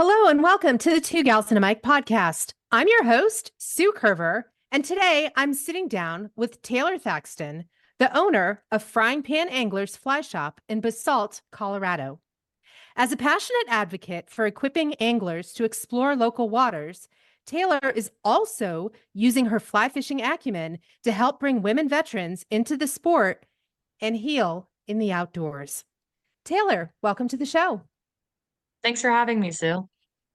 Hello and welcome to the Two Gals and a Mic podcast. I'm your host, Sue Curver, and today I'm sitting down with Taylor Thackston, the owner of Frying Pan Anglers Fly Shop in Basalt, Colorado. As a passionate advocate for equipping anglers to explore local waters, Taylor is also using her fly fishing acumen to help bring women veterans into the sport and heal in the outdoors. Taylor, welcome to the show. Thanks for having me, Sue.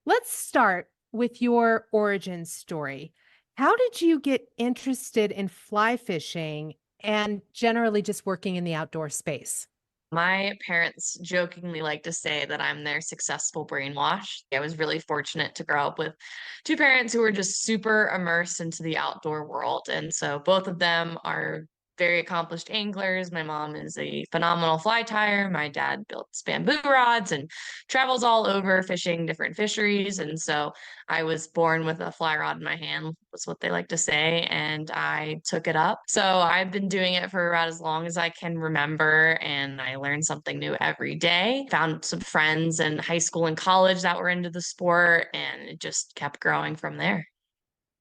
Let's start with your origin story. How did you get interested in fly fishing and generally just working in the outdoor space? My parents jokingly like to say that I'm their successful brainwash. I was really fortunate to grow up with two parents who were just super immersed into the outdoor world. And so both of them are very accomplished anglers. My mom is a phenomenal fly tyer. My dad builds bamboo rods and travels all over fishing different fisheries. And so I was born with a fly rod in my hand, was what they like to say, and I took it up. So I've been doing it for about as long as I can remember, and I learned something new every day. Found some friends in high school and college that were into the sport, and it just kept growing from there.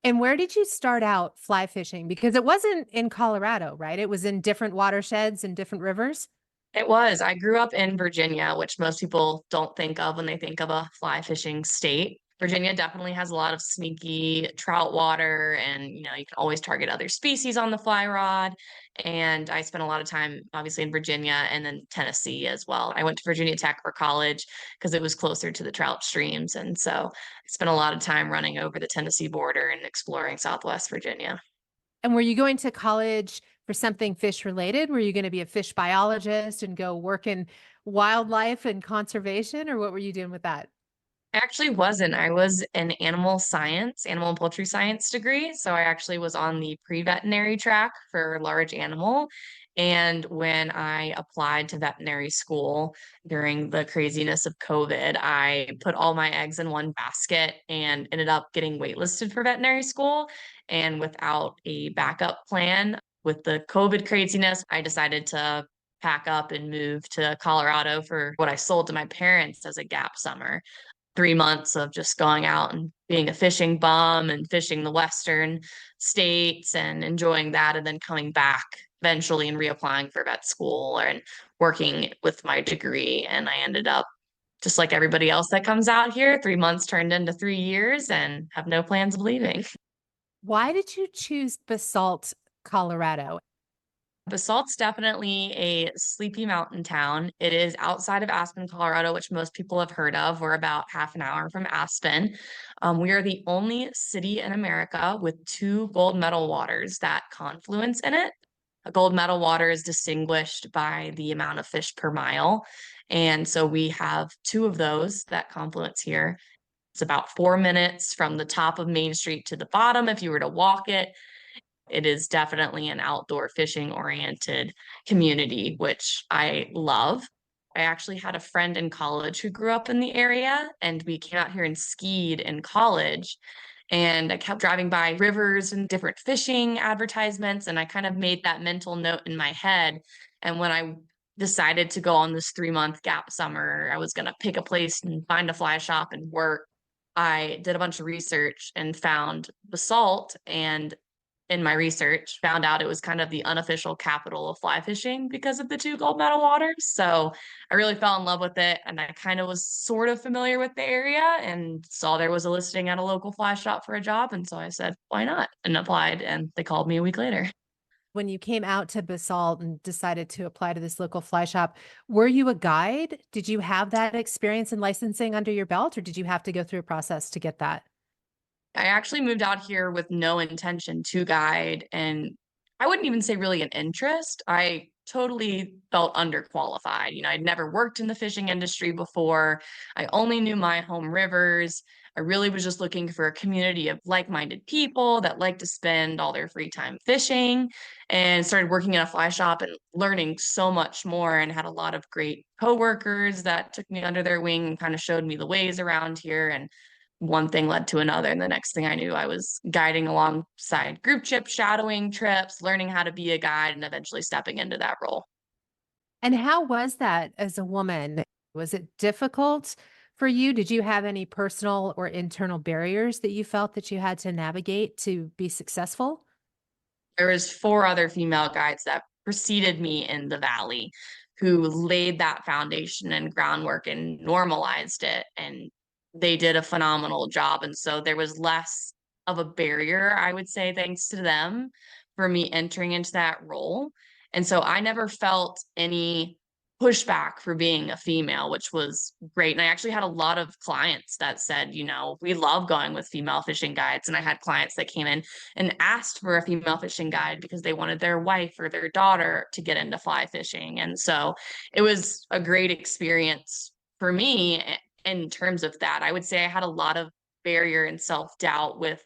And where did you start out fly fishing? Because it wasn't in Colorado, right? It was in different watersheds and different rivers. It was. I grew up in Virginia, which most people don't think of when they think of a fly fishing state. Virginia definitely has a lot of sneaky trout water, and you can always target other species on the fly rod. And I spent a lot of time, obviously, in Virginia and then Tennessee as well. I went to Virginia Tech for college because it was closer to the trout streams. And so I spent a lot of time running over the Tennessee border and exploring Southwest Virginia. And were you going to college for something fish related? Were you going to be a fish biologist and go work in wildlife and conservation, or what were you doing with that? I actually wasn't. I was an animal and poultry science degree. So I actually was on the pre-veterinary track for large animal. And when I applied to veterinary school during the craziness of COVID, I put all my eggs in one basket and ended up getting waitlisted for veterinary school. And without a backup plan with the COVID craziness, I decided to pack up and move to Colorado for what I sold to my parents as a gap summer. 3 months of just going out and being a fishing bum and fishing the Western states and enjoying that, and then coming back eventually and reapplying for vet school and working with my degree. And I ended up just like everybody else that comes out here, 3 months turned into 3 years and have no plans of leaving. Why did you choose Basalt, Colorado? Basalt's definitely a sleepy mountain town. It is outside of Aspen, Colorado, which most people have heard of. We're about half an hour from Aspen. We are the only city in America with two gold medal waters that confluence in it. A gold medal water is distinguished by the amount of fish per mile. And so we have two of those that confluence here. It's about 4 minutes from the top of Main Street to the bottom if you were to walk it. It is definitely an outdoor fishing oriented community, which I love. I actually had a friend in college who grew up in the area, and we came out here and skied in college. And I kept driving by rivers and different fishing advertisements, and I kind of made that mental note in my head. And when I decided to go on this 3 month gap summer, I was going to pick a place and find a fly shop and work. I did a bunch of research and found Basalt, and in my research, found out it was kind of the unofficial capital of fly fishing because of the two gold medal waters. So I really fell in love with it. And I kind of was sort of familiar with the area and saw there was a listing at a local fly shop for a job. And so I said, why not? And applied. And they called me a week later. When you came out to Basalt and decided to apply to this local fly shop, were you a guide? Did you have that experience in licensing under your belt, or did you have to go through a process to get that? I actually moved out here with no intention to guide, and I wouldn't even say really an interest. I totally felt underqualified. I'd never worked in the fishing industry before. I only knew my home rivers. I really was just looking for a community of like-minded people that like to spend all their free time fishing, and started working in a fly shop and learning so much more, and had a lot of great coworkers that took me under their wing and kind of showed me the ways around here. And one thing led to another. And the next thing I knew, I was guiding alongside group trips, shadowing trips, learning how to be a guide, and eventually stepping into that role. And how was that as a woman? Was it difficult for you? Did you have any personal or internal barriers that you felt that you had to navigate to be successful? There was 4 other female guides that preceded me in the valley who laid that foundation and groundwork and normalized it, and they did a phenomenal job, and so there was less of a barrier, I would say, thanks to them, for me entering into that role, and so I never felt any pushback for being a female, which was great, and I actually had a lot of clients that said, "We love going with female fishing guides," and I had clients that came in and asked for a female fishing guide because they wanted their wife or their daughter to get into fly fishing. And so it was a great experience for me in terms of that. I would say I had a lot of barrier and self doubt with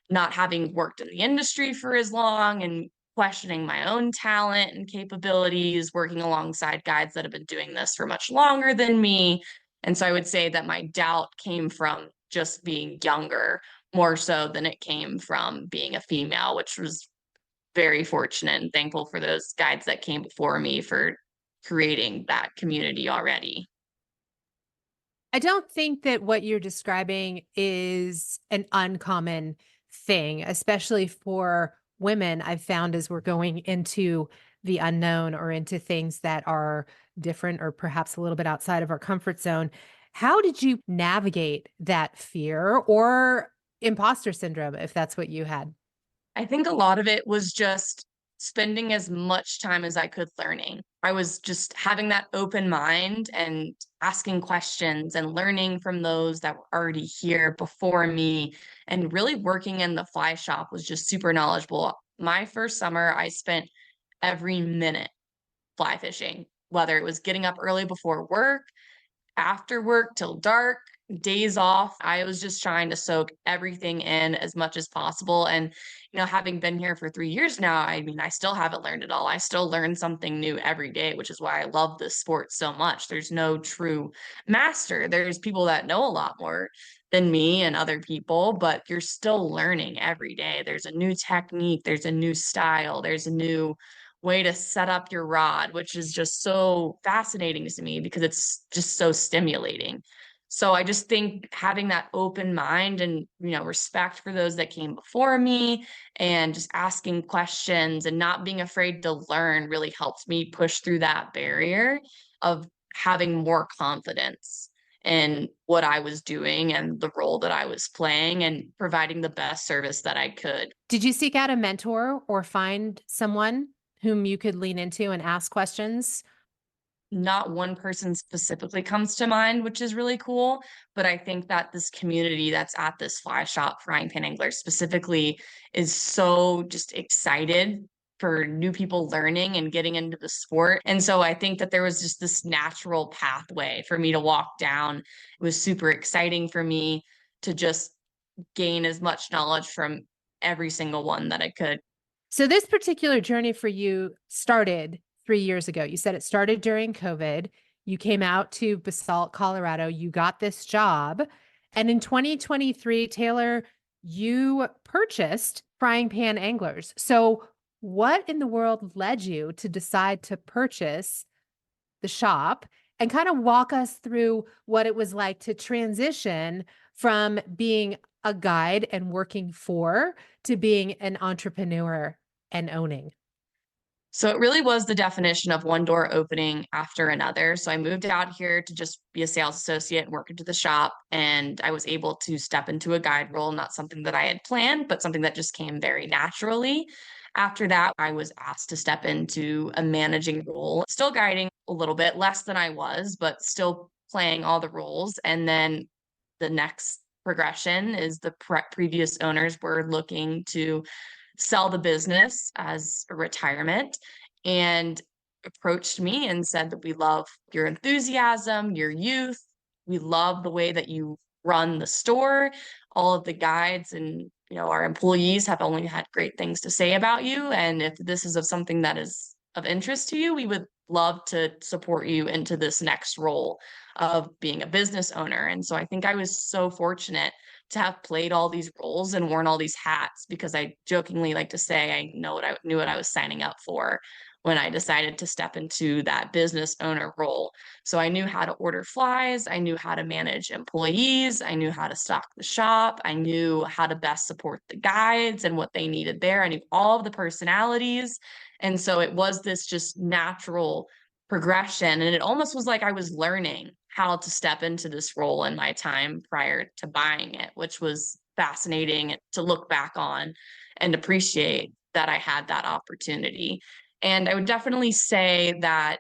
not having worked in the industry for as long and questioning my own talent and capabilities, working alongside guides that have been doing this for much longer than me. And so I would say that my doubt came from just being younger more so than it came from being a female, which was very fortunate and thankful for those guides that came before me for creating that community already. I don't think that what you're describing is an uncommon thing, especially for women. I've found as we're going into the unknown or into things that are different or perhaps a little bit outside of our comfort zone. How did you navigate that fear or imposter syndrome, if that's what you had? I think a lot of it was just spending as much time as I could learning. I was just having that open mind and asking questions and learning from those that were already here before me, and really working in the fly shop was just super knowledgeable. My first summer, I spent every minute fly fishing, whether it was getting up early before work, after work till dark, days off. I was just trying to soak everything in as much as possible. And, having been here for 3 years now, I mean, I still haven't learned it all. I still learn something new every day, which is why I love this sport so much. There's no true master. There's people that know a lot more than me and other people, but you're still learning every day. There's a new technique, there's a new style, there's a new way to set up your rod, which is just so fascinating to me because it's just so stimulating. So I just think having that open mind and, respect for those that came before me and just asking questions and not being afraid to learn really helped me push through that barrier of having more confidence in what I was doing and the role that I was playing and providing the best service that I could. Did you seek out a mentor or find someone whom you could lean into and ask questions? Not one person specifically comes to mind, which is really cool. But I think that this community that's at this fly shop, Frying Pan Anglers specifically, is so just excited for new people learning and getting into the sport. And so I think that there was just this natural pathway for me to walk down. It was super exciting for me to just gain as much knowledge from every single one that I could. So this particular journey for you started 3 years ago. You said it started during COVID. You came out to Basalt, Colorado. You got this job. And in 2023, Taylor, you purchased Frying Pan Anglers. So what in the world led you to decide to purchase the shop and kind of walk us through what it was like to transition from being a guide and working for to being an entrepreneur and owning? So it really was the definition of one door opening after another. So I moved out here to just be a sales associate and work into the shop. And I was able to step into a guide role, not something that I had planned, but something that just came very naturally. After that, I was asked to step into a managing role, still guiding a little bit, less than I was, but still playing all the roles. And then the next progression is the previous owners were looking to sell the business as a retirement and approached me and said that we love your enthusiasm, your youth. We love the way that you run the store. All of the guides and our employees have only had great things to say about you. And if this is of something that is of interest to you, we would love to support you into this next role of being a business owner. And so I think I was so fortunate to have played all these roles and worn all these hats because I jokingly like to say I knew what I was signing up for when I decided to step into that business owner role. So I knew how to order flies, I knew how to manage employees, I knew how to stock the shop, I knew how to best support the guides and what they needed there. I knew all of the personalities. And so it was this just natural progression. And it almost was like I was learning how to step into this role in my time prior to buying it, which was fascinating to look back on and appreciate that I had that opportunity. And I would definitely say that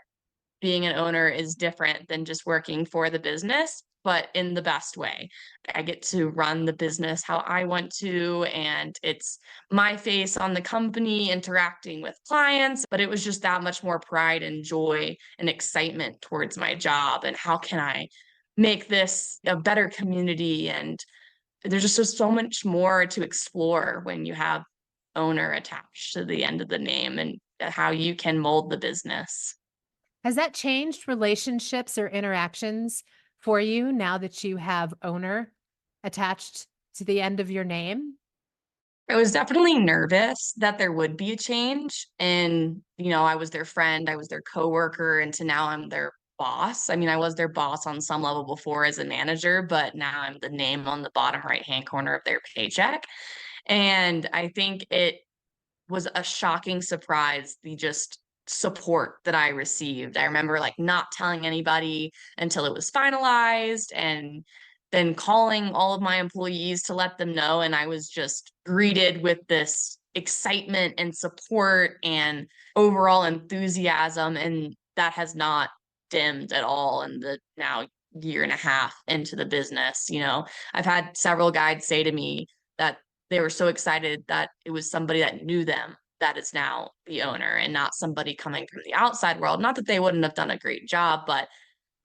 being an owner is different than just working for the business, but in the best way. I get to run the business how I want to, and it's my face on the company interacting with clients, but it was just that much more pride and joy and excitement towards my job. And how can I make this a better community? And there's just so much more to explore when you have owner attached to the end of the name and how you can mold the business. Has that changed relationships or interactions for you now that you have owner attached to the end of your name? I was definitely nervous that there would be a change. And, I was their friend, I was their coworker, and to now I'm their boss. I mean, I was their boss on some level before as a manager, but now I'm the name on the bottom right-hand corner of their paycheck. And I think it was a shocking surprise, the just support that I received. I remember like not telling anybody until it was finalized and then calling all of my employees to let them know. And I was just greeted with this excitement and support and overall enthusiasm. And that has not dimmed at all in the now year and a half into the business. I've had several guides say to me that they were so excited that it was somebody that knew them that is now the owner and not somebody coming from the outside world. Not that they wouldn't have done a great job, but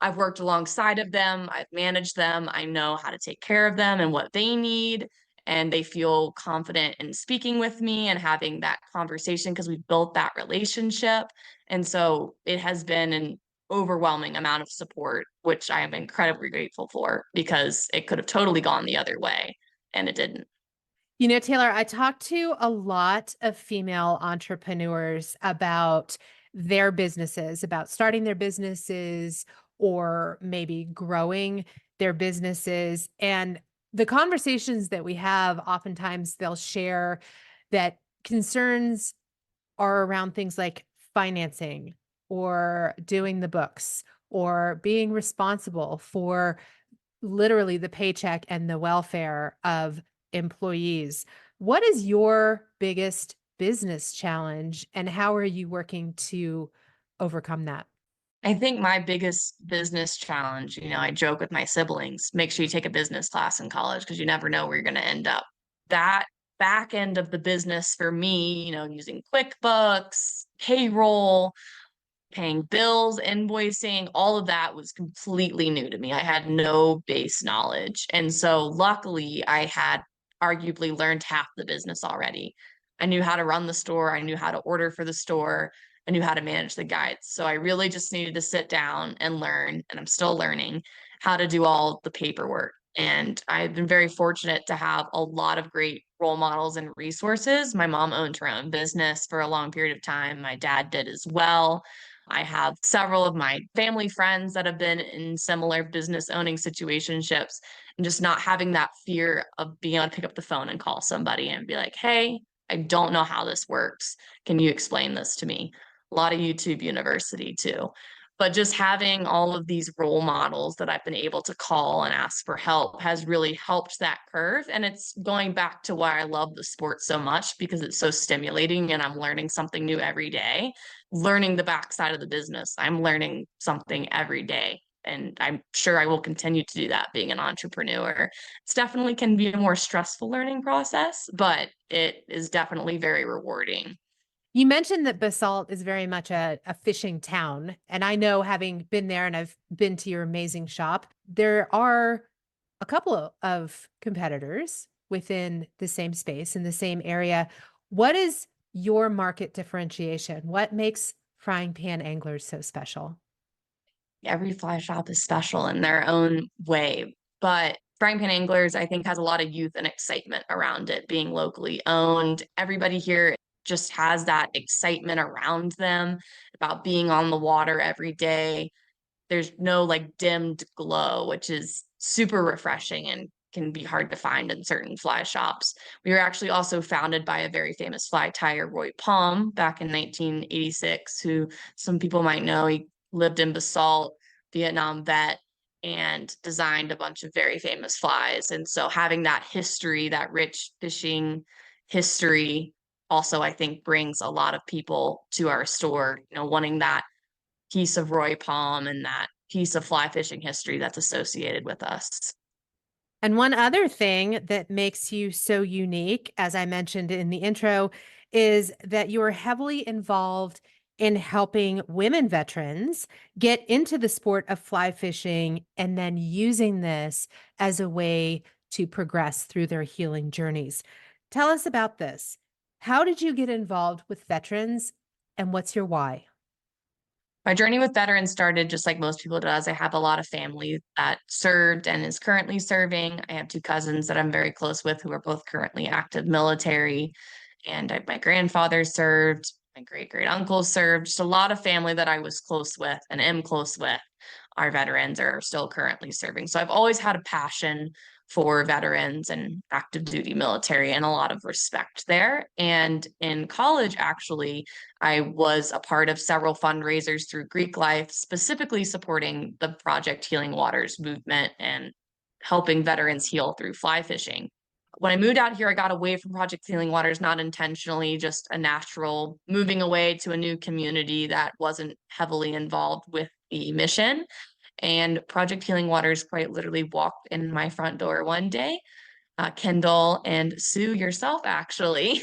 I've worked alongside of them, I've managed them, I know how to take care of them and what they need, and they feel confident in speaking with me and having that conversation because we've built that relationship. And so it has been an overwhelming amount of support, which I am incredibly grateful for because it could have totally gone the other way and it didn't. Taylor, I talk to a lot of female entrepreneurs about their businesses, about starting their businesses or maybe growing their businesses. And the conversations that we have, oftentimes they'll share that concerns are around things like financing or doing the books or being responsible for literally the paycheck and the welfare of employees. What is your biggest business challenge and how are you working to overcome that? I think my biggest business challenge, I joke with my siblings, make sure you take a business class in college because you never know where you're going to end up. That back end of the business for me, using QuickBooks, payroll, paying bills, invoicing, all of that was completely new to me. I had no base knowledge. And so luckily, I had arguably learned half the business already. I knew how to run the store, I knew how to order for the store, I knew how to manage the guides. So I really just needed to sit down and learn, and I'm still learning how to do all the paperwork. And I've been very fortunate to have a lot of great role models and resources. My mom owned her own business for a long period of time. My dad did as well. I have several of my family friends that have been in similar business owning situationships and just not having that fear of being able to pick up the phone and call somebody and be like, hey, I don't know how this works. Can you explain this to me? A lot of YouTube University too. But just having all of these role models that I've been able to call and ask for help has really helped that curve. And it's going back to why I love the sport so much because it's so stimulating and I'm learning something new every day. Learning the backside of the business, I'm learning something every day. And I'm sure I will continue to do that being an entrepreneur. It's definitely can be a more stressful learning process, but it is definitely very rewarding. You mentioned that Basalt is very much a fishing town. And I know, having been there and I've been to your amazing shop, there are a couple of competitors within the same space in the same area. What is your market differentiation? What makes frying pan anglers so special? Every fly shop is special in their own way, but frying pan anglers, I think, has a lot of youth and excitement around it being locally owned. Everybody here just has that excitement around them about being on the water every day. There's no like dimmed glow, which is super refreshing and can be hard to find in certain fly shops. We were actually also founded by a very famous fly tyer, Roy Palm, back in 1986, who some people might know. He lived in Basalt, Vietnam vet, and designed a bunch of very famous flies. And so having that history, that rich fishing history, also I think brings a lot of people to our store, wanting that piece of Roy Palm and that piece of fly fishing history that's associated with us. And one other thing that makes you so unique, as I mentioned in the intro, is that you are heavily involved in helping women veterans get into the sport of fly fishing and then using this as a way to progress through their healing journeys. Tell us about this. How did you get involved with veterans and what's your why? My journey with veterans started just like most people does. I have a lot of family that served and is currently serving. I have two cousins that I'm very close with who are both currently active military. And my grandfather served, my great great uncle served. Just a lot of family that I was close with and am close with. Our veterans are still currently serving. So I've always had a passion for veterans and active duty military and a lot of respect there. And in college, actually, I was a part of several fundraisers through Greek Life, specifically supporting the Project Healing Waters movement and helping veterans heal through fly fishing. When I moved out here, I got away from Project Healing Waters, not intentionally, just a natural moving away to a new community that wasn't heavily involved with the mission. And Project Healing Waters quite literally walked in my front door one day. Kendall and Sue, yourself actually,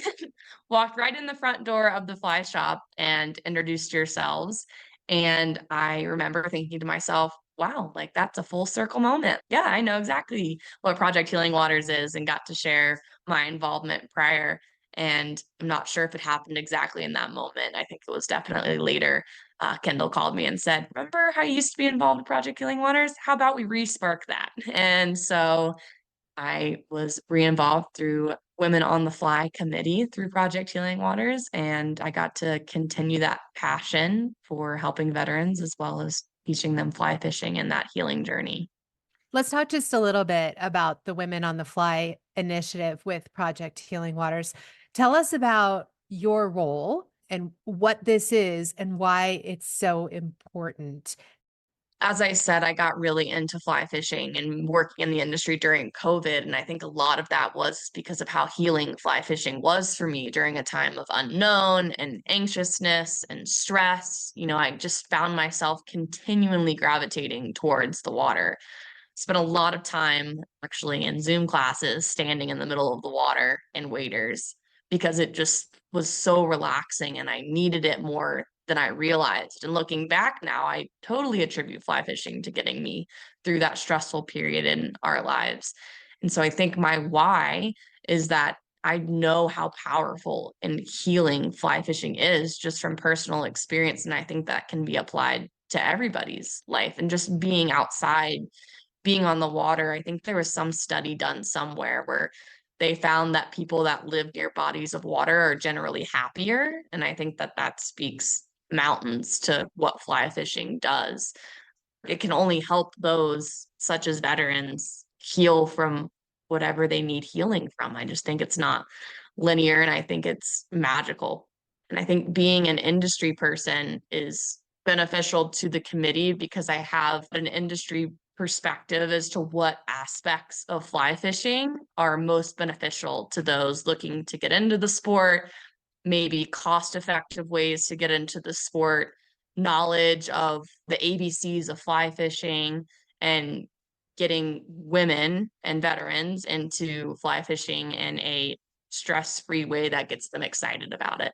walked right in the front door of the fly shop and introduced yourselves. And I remember thinking to myself, wow, like that's a full circle moment. Yeah, I know exactly what Project Healing Waters is and got to share my involvement prior. And I'm not sure if it happened exactly in that moment. I think it was definitely later. Kendall called me and said, remember how you used to be involved in Project Healing Waters? How about we re-spark that? And so I was re-involved through Women on the Fly committee through Project Healing Waters, and I got to continue that passion for helping veterans as well as teaching them fly fishing and that healing journey. Let's talk just a little bit about the Women on the Fly initiative with Project Healing Waters. Tell us about your role and what this is and why it's so important. As I said, I got really into fly fishing and working in the industry during COVID. And I think a lot of that was because of how healing fly fishing was for me during a time of unknown and anxiousness and stress. I just found myself continually gravitating towards the water. Spent a lot of time actually in Zoom classes standing in the middle of the water in waders because it just was so relaxing and I needed it more than I realized. And looking back now, I totally attribute fly fishing to getting me through that stressful period in our lives. And so I think my why is that I know how powerful and healing fly fishing is just from personal experience. And I think that can be applied to everybody's life and just being outside, being on the water. I think there was some study done somewhere where they found that people that live near bodies of water are generally happier. And I think that that speaks mountains to what fly fishing does. It can only help those, such as veterans, heal from whatever they need healing from. I just think it's not linear and I think it's magical. And I think being an industry person is beneficial to the committee because I have an industry perspective as to what aspects of fly fishing are most beneficial to those looking to get into the sport, maybe cost effective ways to get into the sport, knowledge of the ABCs of fly fishing, and getting women and veterans into fly fishing in a stress free way that gets them excited about it.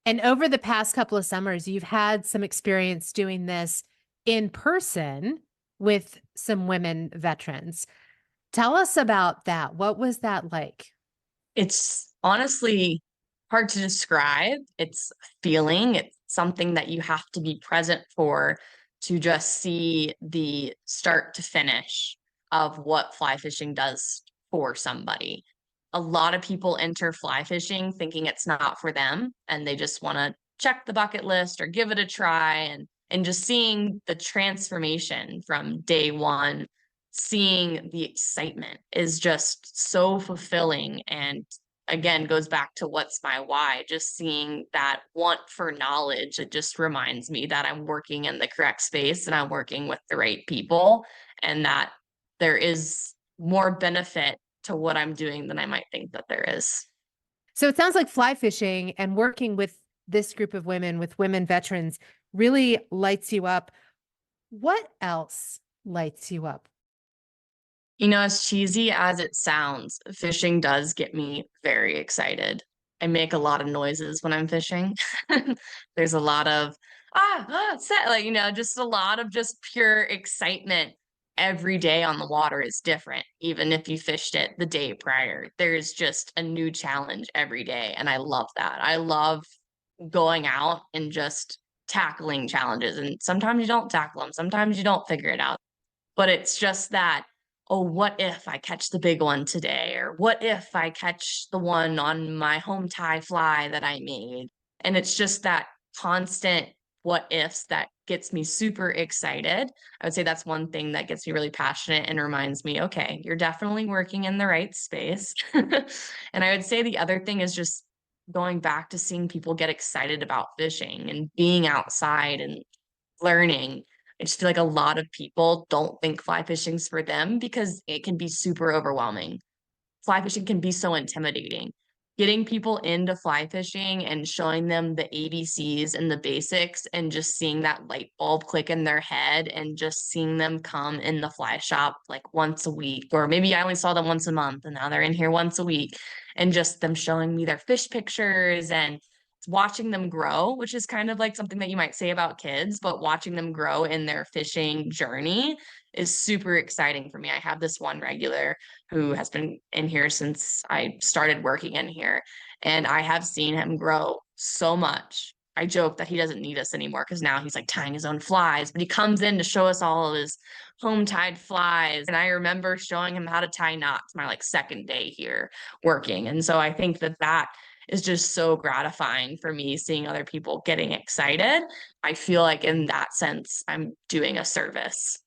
And over the past couple of summers, you've had some experience doing this in person with some women veterans. Tell us about that. What was that like? It's honestly hard to describe. It's a feeling, it's something that you have to be present for to just see the start to finish of what fly fishing does for somebody. a lot of people enter fly fishing thinking it's not for them, and they just want to check the bucket list or give it a try. And just seeing the transformation from day one, seeing the excitement is just so fulfilling. And again, goes back to what's my why, just seeing that want for knowledge. It just reminds me that I'm working in the correct space and I'm working with the right people, and that there is more benefit to what I'm doing than I might think that there is. So it sounds like fly fishing and working with this group of women, with women veterans, really lights you up. What else lights you up? As cheesy as it sounds, fishing does get me very excited. I make a lot of noises when I'm fishing. There's a lot of set, like, just a lot of just pure excitement. Every day on the water is different, even if you fished it the day prior. There's just a new challenge every day, and I love that. I love going out and just tackling challenges. And sometimes you don't tackle them, sometimes you don't figure it out. But it's just that, oh, what if I catch the big one today? Or what if I catch the one on my home tie fly that I made? And it's just that constant what ifs that gets me super excited. I would say that's one thing that gets me really passionate and reminds me, okay, you're definitely working in the right space. And I would say the other thing is just going back to seeing people get excited about fishing and being outside and learning. I just feel like a lot of people don't think fly fishing's for them because it can be super overwhelming. Fly fishing can be so intimidating. Getting people into fly fishing and showing them the ABCs and the basics, and just seeing that light bulb click in their head, and just seeing them come in the fly shop like once a week, or maybe I only saw them once a month and now they're in here once a week, and just them showing me their fish pictures and watching them grow, which is kind of like something that you might say about kids, but watching them grow in their fishing journey is super exciting for me. I have this one regular who has been in here since I started working in here, and I have seen him grow so much. I joke that he doesn't need us anymore because now he's like tying his own flies, but he comes in to show us all of his home tied flies. And I remember showing him how to tie knots my like second day here working. And so I think that that is just so gratifying for me, seeing other people getting excited. I feel like in that sense, I'm doing a service.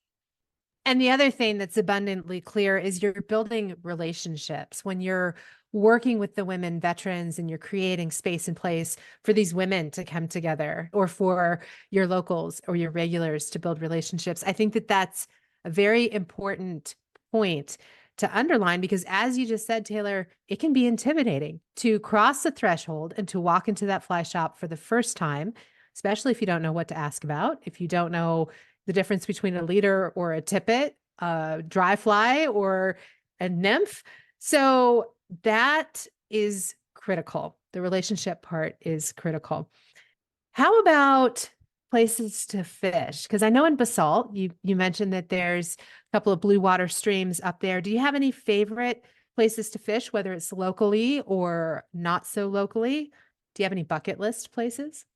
And the other thing that's abundantly clear is you're building relationships when you're working with the women veterans, and you're creating space and place for these women to come together, or for your locals or your regulars to build relationships. I think that that's a very important point to underline, because as you just said, Taylor, it can be intimidating to cross the threshold and to walk into that fly shop for the first time, especially if you don't know what to ask about, if you don't know the difference between a leader or a tippet, a dry fly or a nymph. So that is critical. The relationship part is critical. How about places to fish? Because I know in Basalt, you mentioned that there's a couple of blue water streams up there. Do you have any favorite places to fish, whether it's locally or not so locally? Do you have any bucket list places?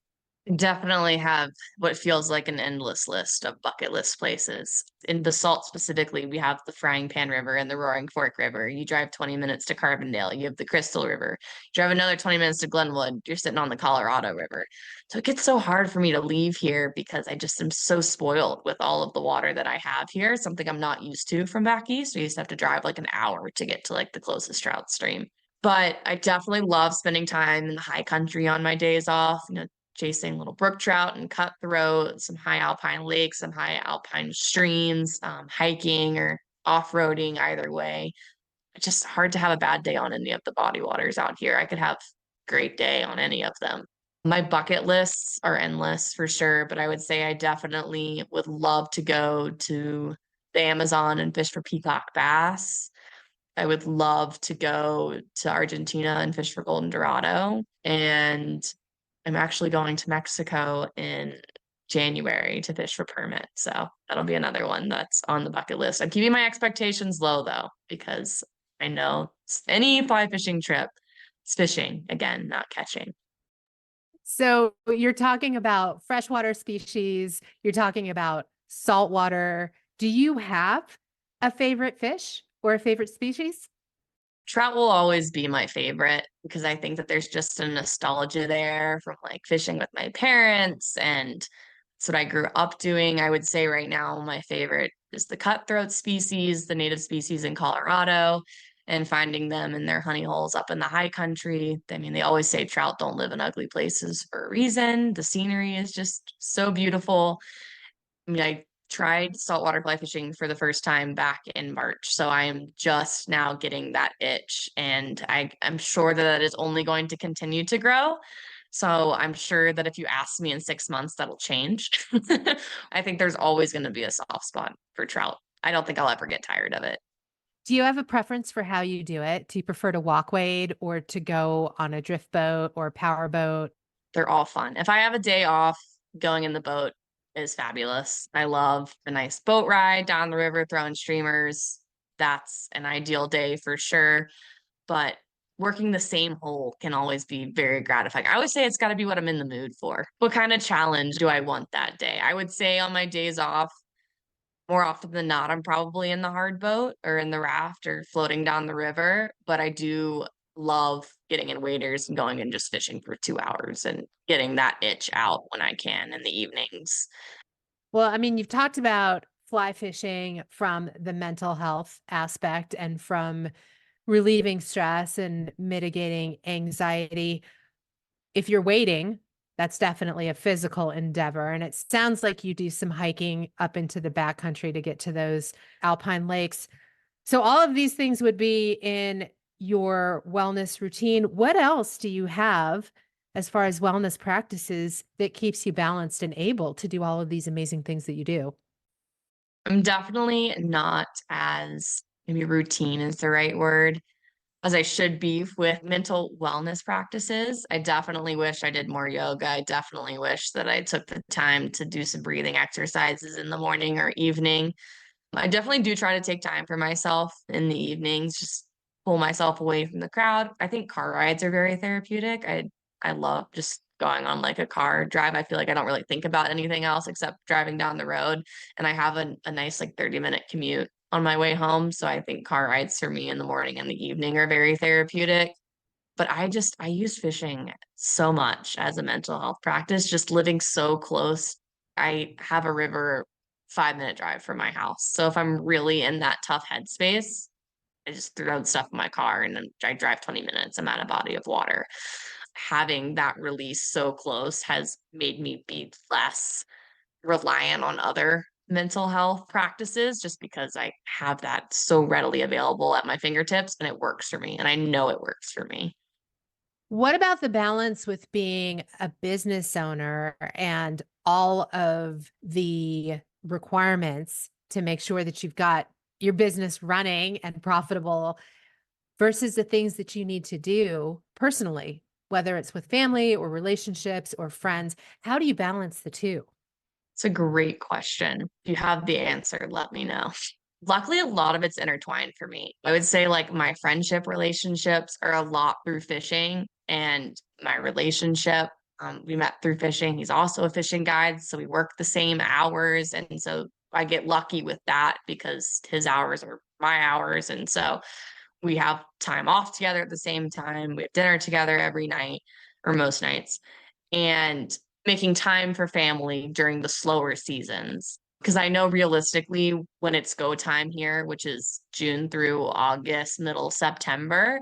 Definitely have what feels like an endless list of bucket list places. In Basalt specifically, we have the Frying Pan River and the Roaring Fork River. You drive 20 minutes to Carbondale, you have the Crystal River. You drive another 20 minutes to Glenwood, you're sitting on the Colorado River. So it gets so hard for me to leave here because I just am so spoiled with all of the water that I have here, something I'm not used to from back east. We used to have to drive like an hour to get to like the closest trout stream. But I definitely love spending time in the high country on my days off, chasing little brook trout and cutthroat, some high alpine lakes, some high alpine streams, hiking or off-roading, either way. It's just hard to have a bad day on any of the body waters out here. I could have a great day on any of them. My bucket lists are endless for sure, but I would say I definitely would love to go to the Amazon and fish for peacock bass. I would love to go to Argentina and fish for golden dorado. And I'm actually going to Mexico in January to fish for permit. So that'll be another one that's on the bucket list. I'm keeping my expectations low though, because I know any fly fishing trip, it's fishing again, not catching. So you're talking about freshwater species, you're talking about saltwater. Do you have a favorite fish or a favorite species? Trout will always be my favorite because I think that there's just a nostalgia there from like fishing with my parents, and it's what I grew up doing. I would say right now my favorite is the cutthroat species, the native species in Colorado, and finding them in their honey holes up in the high country. I mean, they always say trout don't live in ugly places for a reason. The scenery is just so beautiful. I mean, I tried saltwater fly fishing for the first time back in March, so I am just now getting that itch, and I'm sure that that is only going to continue to grow. So I'm sure that if you ask me in 6 months, that'll change. I think there's always going to be a soft spot for trout. I don't think I'll ever get tired of it. Do you have a preference for how you do it? Do you prefer to walk wade or to go on a drift boat or power boat? They're all fun. If I have a day off, going in the boat is fabulous. I love a nice boat ride down the river, throwing streamers. That's an ideal day for sure. But working the same hole can always be very gratifying. I always say it's got to be what I'm in the mood for. What kind of challenge do I want that day? I would say on my days off, more often than not, I'm probably in the hard boat or in the raft or floating down the river. But I do love getting in waders and going and just fishing for 2 hours and getting that itch out when I can in the evenings. Well, I mean, you've talked about fly fishing from the mental health aspect and from relieving stress and mitigating anxiety. If you're waiting, that's definitely a physical endeavor. And it sounds like you do some hiking up into the backcountry to get to those alpine lakes. So all of these things would be in your wellness routine. What else do you have as far as wellness practices that keeps you balanced and able to do all of these amazing things that you do? I'm definitely not as maybe routine is the right word as I should be with mental wellness practices. I definitely wish I did more yoga. I definitely wish that I took the time to do some breathing exercises in the morning or evening. I definitely do try to take time for myself in the evenings, just pull myself away from the crowd. I think car rides are very therapeutic. I love just going on like a car drive. I feel like I don't really think about anything else except driving down the road. And I have a nice like 30-minute commute on my way home. So I think car rides for me in the morning and the evening are very therapeutic. But I use fishing so much as a mental health practice, just living so close. I have a river 5-minute drive from my house. So if I'm really in that tough headspace, I just throw stuff in my car and then I drive 20 minutes. I'm at a body of water. Having that release so close has made me be less reliant on other mental health practices just because I have that so readily available at my fingertips and it works for me. And I know it works for me. What about the balance with being a business owner and all of the requirements to make sure that you've got your business running and profitable versus the things that you need to do personally, whether it's with family or relationships or friends? How do you balance the two? It's a great question. If you have the answer, let me know. Luckily, a lot of it's intertwined for me. I would say like my friendship relationships are a lot through fishing and my relationship. We met through fishing. He's also a fishing guide, so we work the same hours. And so I get lucky with that because his hours are my hours. And so we have time off together at the same time. We have dinner together every night or most nights. And making time for family during the slower seasons. Because I know realistically, when it's go time here, which is June through August, middle September,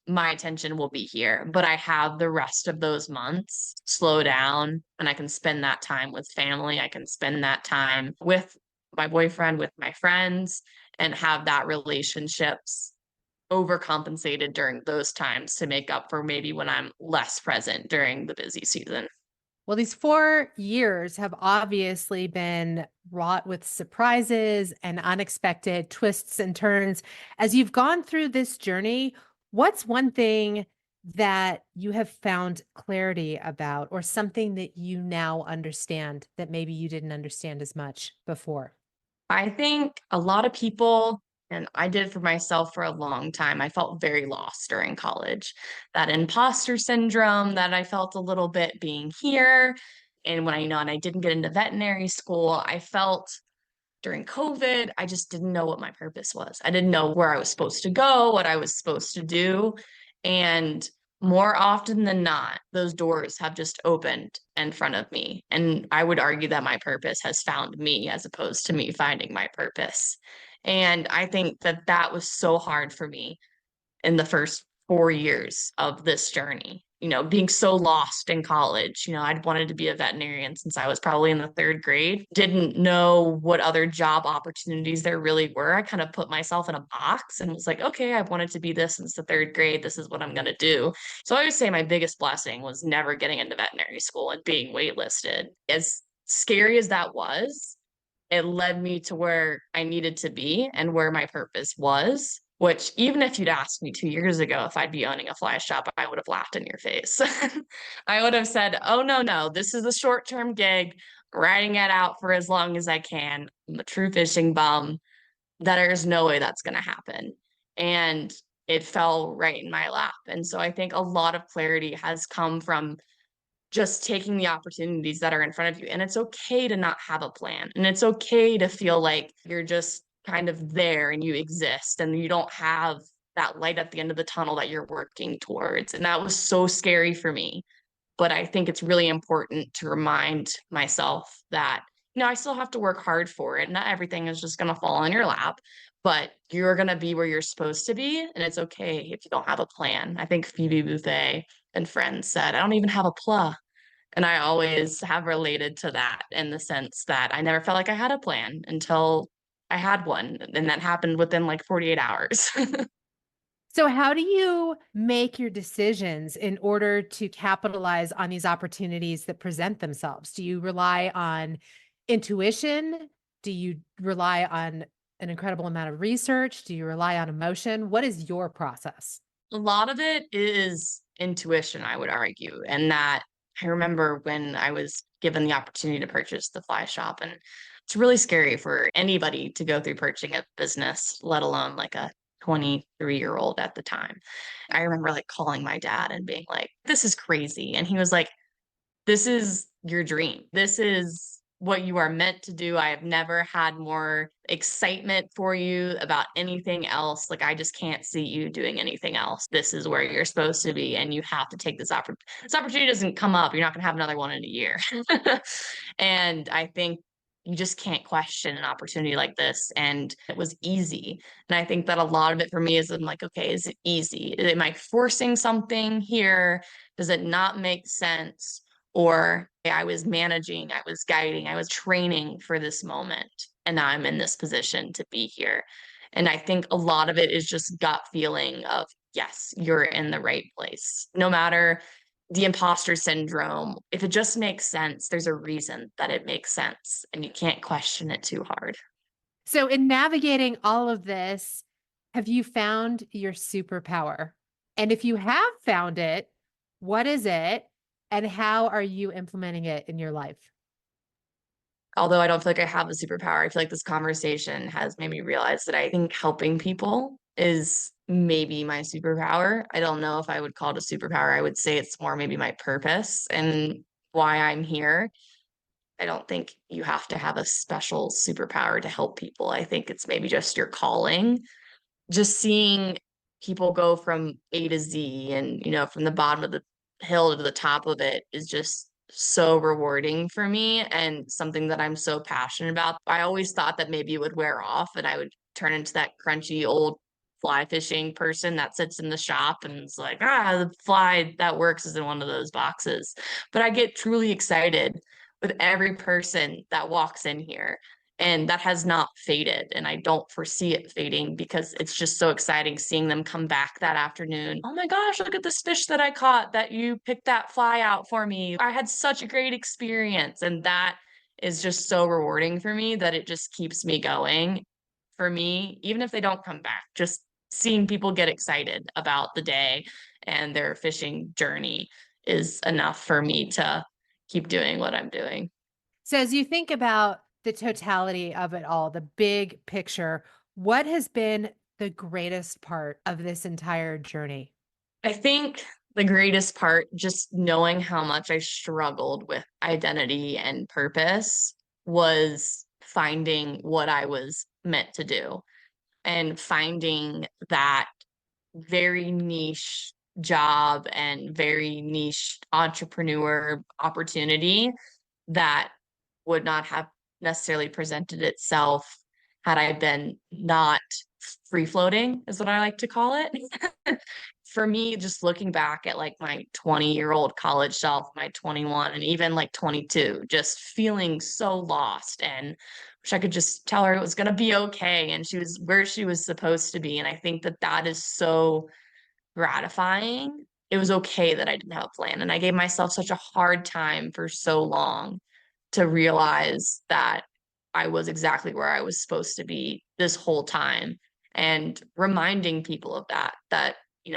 my attention will be here. But I have the rest of those months slow down and I can spend that time with family. I can spend that time with my boyfriend, with my friends, and have that relationships overcompensated during those times to make up for maybe when I'm less present during the busy season. Well, these 4 years have obviously been wrought with surprises and unexpected twists and turns. As you've gone through this journey, what's one thing that you have found clarity about, or something that you now understand that maybe you didn't understand as much before? I think a lot of people, and I did for myself for a long time, I felt very lost during college. That imposter syndrome that I felt a little bit being here. And when I know, and I didn't get into veterinary school, I felt during COVID, I just didn't know what my purpose was. I didn't know where I was supposed to go, what I was supposed to do. And more often than not, those doors have just opened in front of me. And I would argue that my purpose has found me as opposed to me finding my purpose. And I think that that was so hard for me in the first 4 years of this journey. Being so lost in college. I'd wanted to be a veterinarian since I was probably in the third grade. Didn't know what other job opportunities there really were. I kind of put myself in a box and was like, okay, I've wanted to be this since the third grade. This is what I'm going to do. So I would say my biggest blessing was never getting into veterinary school and being waitlisted. As scary as that was, it led me to where I needed to be and where my purpose was, which even if you'd asked me 2 years ago if I'd be owning a fly shop, I would have laughed in your face. I would have said, oh, no, no, this is a short-term gig, riding it out for as long as I can. I'm a true fishing bum. There's no way that's going to happen. And it fell right in my lap. And so I think a lot of clarity has come from just taking the opportunities that are in front of you. And it's okay to not have a plan. And it's okay to feel like you're just kind of there and you exist and you don't have that light at the end of the tunnel that you're working towards. And that was so scary for me. But I think it's really important to remind myself that, I still have to work hard for it. Not everything is just going to fall in your lap, but you're going to be where you're supposed to be. And it's okay if you don't have a plan. I think Phoebe Buffay and Friends said, I don't even have a plan. And I always have related to that in the sense that I never felt like I had a plan until I had one. And that happened within like 48 hours. So, how do you make your decisions in order to capitalize on these opportunities that present themselves? Do you rely on intuition? Do you rely on an incredible amount of research? Do you rely on emotion? What is your process? A lot of it is intuition, I would argue. And that I remember when I was given the opportunity to purchase the fly shop, and it's really scary for anybody to go through purchasing a business, let alone like a 23-year-old at the time. I remember like calling my dad and being like, this is crazy. And he was like, this is your dream. This is what you are meant to do. I have never had more excitement for you about anything else. Like, I just can't see you doing anything else. This is where you're supposed to be, and you have to take this opportunity. This opportunity doesn't come up. You're not going to have another one in a year. And I think you just can't question an opportunity like this. And it was easy. And I think that a lot of it for me is I'm like, okay, is it easy? Am I forcing something here? Does it not make sense? Or I was managing, I was guiding, I was training for this moment. And now I'm in this position to be here. And I think a lot of it is just gut feeling of, yes, you're in the right place. No matter the imposter syndrome, if it just makes sense, there's a reason that it makes sense. And you can't question it too hard. So, in navigating all of this, have you found your superpower? And if you have found it, what is it? And how are you implementing it in your life? Although I don't feel like I have a superpower, I feel like this conversation has made me realize that I think helping people is maybe my superpower. I don't know if I would call it a superpower. I would say it's more maybe my purpose and why I'm here. I don't think you have to have a special superpower to help people. I think it's maybe just your calling. Just seeing people go from A to Z and, from the bottom of the hill to the top of it is just so rewarding for me and something that I'm so passionate about. I always thought that maybe it would wear off and I would turn into that crunchy old fly fishing person that sits in the shop and is like, the fly that works is in one of those boxes. But I get truly excited with every person that walks in here. And that has not faded. And I don't foresee it fading because it's just so exciting seeing them come back that afternoon. Oh my gosh, look at this fish that I caught that you picked that fly out for me. I had such a great experience. And that is just so rewarding for me that it just keeps me going. For me, even if they don't come back, just seeing people get excited about the day and their fishing journey is enough for me to keep doing what I'm doing. So, as you think about the totality of it all, the big picture, what has been the greatest part of this entire journey? I think the greatest part, just knowing how much I struggled with identity and purpose, was finding what I was meant to do and finding that very niche job and very niche entrepreneur opportunity that would not have necessarily presented itself had I been not free floating, is what I like to call it. For me, just looking back at like my 20-year-old college self, my 21, and even like 22, just feeling so lost and wish I could just tell her it was going to be okay. And she was where she was supposed to be. And I think that that is so gratifying. It was okay that I didn't have a plan. And I gave myself such a hard time for so long to realize that I was exactly where I was supposed to be this whole time. And reminding people of that,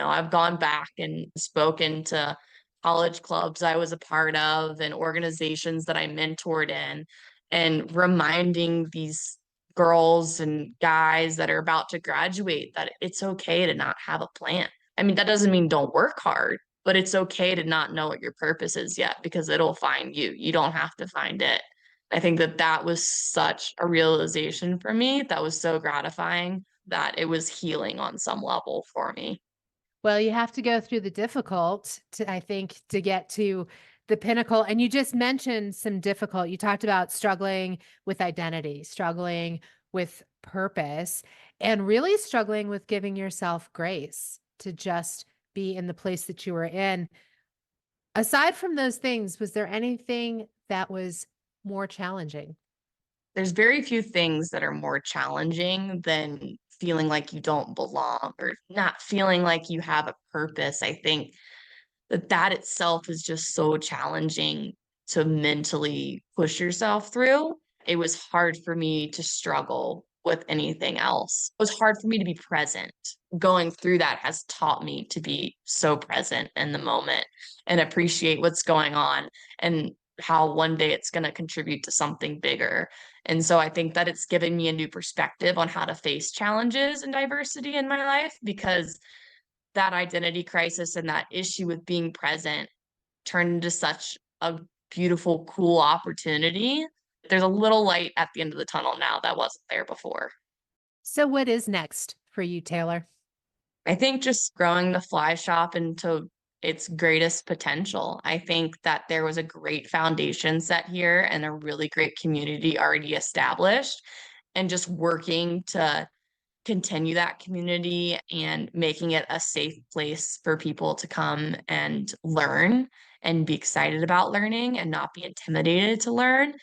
I've gone back and spoken to college clubs I was a part of and organizations that I mentored in, and reminding these girls and guys that are about to graduate that it's okay to not have a plan. I mean, that doesn't mean don't work hard, but it's okay to not know what your purpose is yet because it'll find you. You don't have to find it. I think that that was such a realization for me that was so gratifying that it was healing on some level for me. Well, you have to go through the difficult to, I think, to get to the pinnacle. And you just mentioned some difficult, you talked about struggling with identity, struggling with purpose, and really struggling with giving yourself grace to just be in the place that you were in. Aside from those things, was there anything that was more challenging? There's very few things that are more challenging than feeling like you don't belong or not feeling like you have a purpose. I think that that itself is just so challenging to mentally push yourself through. It was hard for me to struggle with anything else. It was hard for me to be present. Going through that has taught me to be so present in the moment and appreciate what's going on and how one day it's going to contribute to something bigger. And so I think that it's given me a new perspective on how to face challenges and diversity in my life, because that identity crisis and that issue with being present turned into such a beautiful, cool opportunity. There's a little light at the end of the tunnel now that wasn't there before. So, what is next for you, Taylor? I think just growing the fly shop into its greatest potential. I think that there was a great foundation set here and a really great community already established, and just working to continue that community and making it a safe place for people to come and learn and be excited about learning and not be intimidated to learn.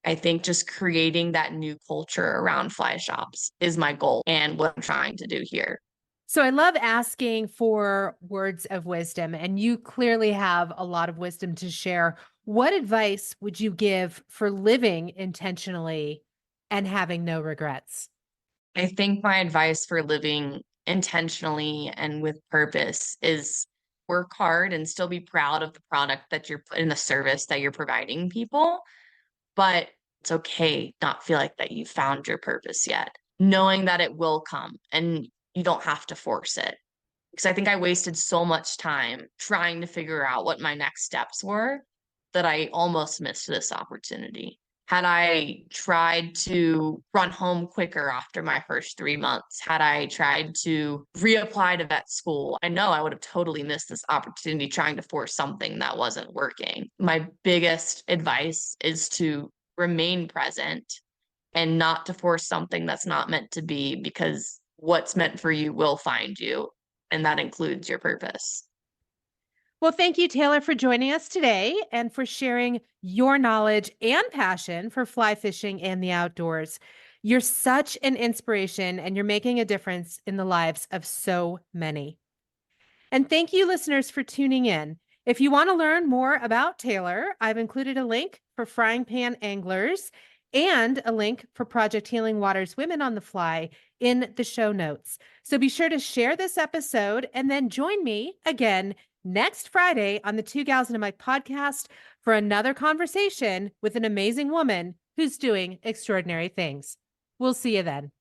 I think just creating that new culture around fly shops is my goal and what I'm trying to do here. So I love asking for words of wisdom, and you clearly have a lot of wisdom to share. What advice would you give for living intentionally and having no regrets? I think my advice for living intentionally and with purpose is work hard and still be proud of the product that you're in the service that you're providing people. But it's okay not feel like that you found your purpose yet, knowing that it will come and you don't have to force it. Because I think I wasted so much time trying to figure out what my next steps were that I almost missed this opportunity. Had I tried to run home quicker after my first 3 months, had I tried to reapply to vet school, I know I would have totally missed this opportunity trying to force something that wasn't working. My biggest advice is to remain present and not to force something that's not meant to be, because what's meant for you will find you, and that includes your purpose. Well, thank you, Taylor, for joining us today and for sharing your knowledge and passion for fly fishing and the outdoors. You're such an inspiration and you're making a difference in the lives of so many. And thank you, listeners, for tuning in. If you want to learn more about Taylor, I've included a link for Frying Pan Anglers and a link for Project Healing Waters Women on the Fly in the show notes. So be sure to share this episode and then join me again next Friday on the Two Gals and a Mic podcast for another conversation with an amazing woman who's doing extraordinary things. We'll see you then.